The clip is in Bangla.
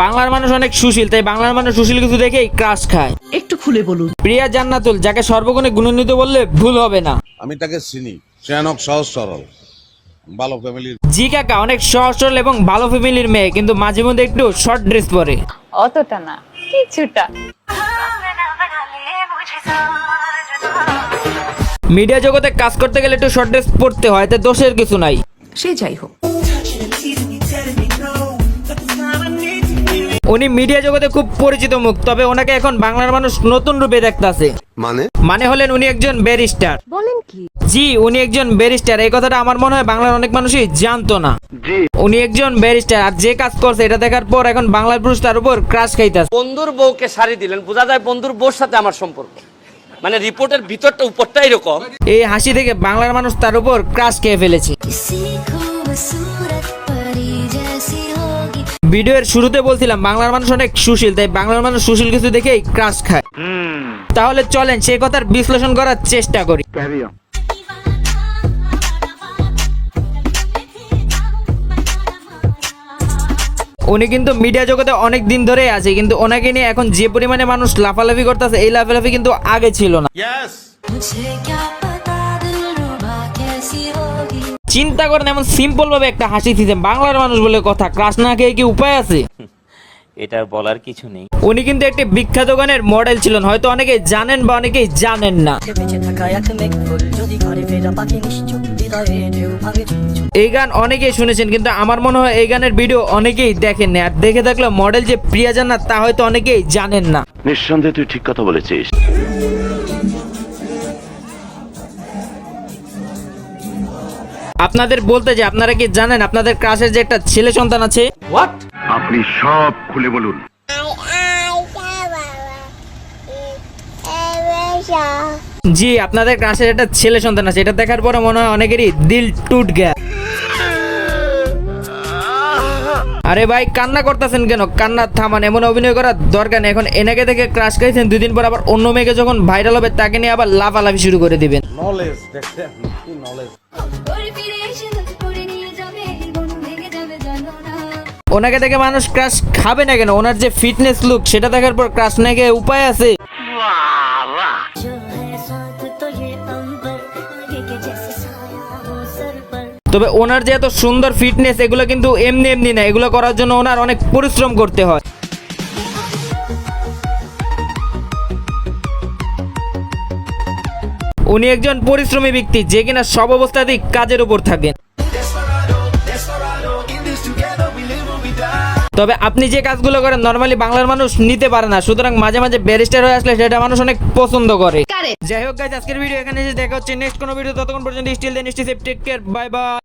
বাংলার মানুষ অনেক সুশীল, তাই বাংলার মানুষ সুশীল কিছু দেখেই ক্রাশ খায়। একটু খুলে বলুন। প্রিয়া জান্নাতুল, যাকে সর্বগুণে গুণান্বিত বললে ভুল হবে না। আমি তাকে চিনি, সে অনেক সহজ সরল, ভালো ফ্যামিলির। জি কাকা অনেক সহজ সরল এবং ভালো ফ্যামিলির মেয়ে, কিন্তু মাঝে মধ্যে একটু শর্ট ড্রেস পরে। অতটা না, কিছুটা। মিডিয়া জগতে কাজ করতে গেলে একটু শর্ট ড্রেস পরতে হয়, তাই দোষের কিছু নাই। সে যাই হোক, উনি মিডিয়া জগতে খুব পরিচিত মুখ, তবে ওনাকে এখন বাংলার মানুষ নতুন রূপে দেখতাছে। মানে হলেন উনি একজন ব্যারিস্টার। বলেন কি? জি, উনি একজন ব্যারিস্টার। এই কথাটা আমার মনে হয় বাংলার অনেক মানুষই জানতো না। উনি একজন ব্যারিস্টার, আর যে কাজ করছে এটা দেখার পর এখন বাংলার পুরুষ তার উপর ক্রাশ খাইতাছে। বন্ধুর বউকে শাড়ি দিলেন, বোঝা যায় বন্ধুর বউর সাথে আমার সম্পর্ক। মানে রিপোর্টের ভিতরটা উপরটা এরকম। এই হাসি থেকে বাংলার মানুষ তার উপর ক্রাশ খেয়ে ফেলেছে। ভিডিওর শুরুতে বলছিলাম বাংলার মানুষ অনেক সুশীল, তাই বাংলার মানুষ সুশীল কিছু দেখেই ক্রাশ খায়। তাহলে চলেন সেই কথার বিশ্লেষণ করার চেষ্টা করি। উনি কিন্তু মিডিয়া জগতে অনেক দিন ধরে আছে, কিন্তু ওনাকে নিয়ে এখন যে পরিমাণে মানুষ লাফালাফি করতেছে, এই লাফালাফি কিন্তু আগে ছিল না। চিন্তা করেন এমন সিম্পল ভাবে একটা হাসি দিতে বাংলার মানুষ বলে কথা, ক্রাশ না খেয়ে কি উপায় আছে? এটা বলার কিছু নেই। উনি কিন্তু একটি বিখ্যাত গানের মডেল ছিলেন, হয়তো অনেকেই জানেন বা অনেকেই জানেন না। এই গান অনেকেই শুনেছেন, কিন্তু আমার মনে হয় এই গানের ভিডিও অনেকেই দেখেন না, আর দেখে থাকলে মডেল যে প্রিয়া জান্নাত তা হয়তো অনেকেই জানেন না। নিঃসন্দেহে তুই ঠিক কথা বলেছিস। আপনাদের বলতে যে আপনারা কি জানেন আপনাদের ক্রাশের যে একটা ছেলে সন্তান আছে? হোয়াট? আপনি সব খুলে বলুন। জি, আপনাদের ক্রাশের একটা ছেলে সন্তান আছে। এটা দেখার পরে মনে হয় অনেকেরই দিল টুট গয়া। আরে ভাই কান্না করতেছেন কেন? কান্না থামান, এমন অভিনয় করার দরকার নেই। এখন এনাকে দেখে ক্রাশ খাইছেন, 2 দিন পর আবার অন্য মেয়েকে যখন ভাইরাল হবে তাকে নিয়ে আবার লাফালাফি শুরু করে দিবেন। নলেজ দেখছেন কি নলেজ। ওনাকে দেখে মানুষ ক্রাশ খাবে না কেন? ওনার যে ফিটনেস লুক সেটা দেখার পর ক্রাশ না গিয়ে উপায় আছে? তবে ওনার যে এত সুন্দর ফিটনেস, এগুলো কিন্তু এমনি এমনি না, এগুলো করার জন্য ওনার অনেক পরিশ্রম করতে হয়। উনি একজন পরিশ্রমী ব্যক্তি, যে কিনা সব অবস্থাতেই কাজের উপর থাকেন। তবে আপনি যে কাজগুলো করেন নরমালি বাংলার মানুষ নিতে পারে না, সুতরাং মাঝে মাঝে ব্যারিস্টার হয়ে আসলে সেটা মানুষ অনেক পছন্দ করে। যাই হোক গাইস, আজকের ভিডিও এখানে এসে দেখা হচ্ছে নেক্সট কোনো ভিডিও। ততক্ষণ পর্যন্ত still then stay safe, take care, bye by.